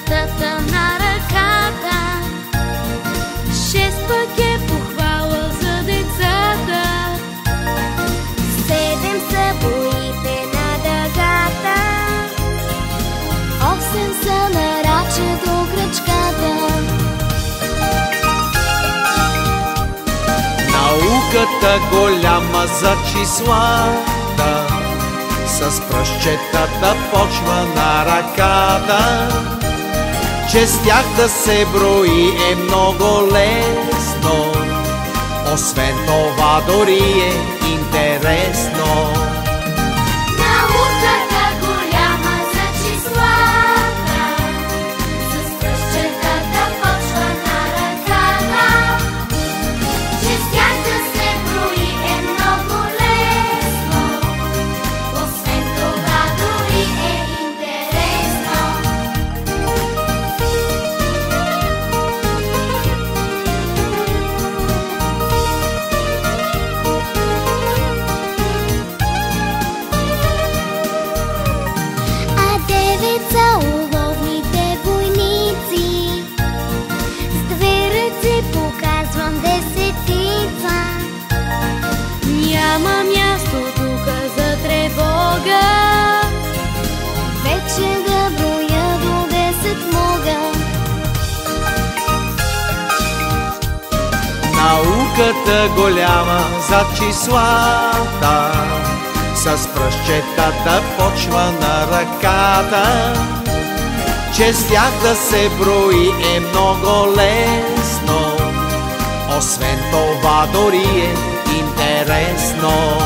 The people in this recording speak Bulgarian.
пръстата на ръката. 6 пък е похвала за децата. 7 са боите на дъгата. 8 са на рачето кръчката. Науката голяма за числата, с пръстчетата почва на ръката. Че с тях да се брои е много лесно, освен това дори е интересно. Науката голяма за числата, с пръстчетата почва на ръката. Че с тях да се брои е много лесно, освен това дори е интересно. А 9 са уловните войници. С 2 ръце показвам десетица. Няма място тук за тревога, Вече да броя до 10 мога. Науката голяма за числата, с пръстчетата почва на ръката. Че с тях да се брои е много лесно, освен това дори е интересно.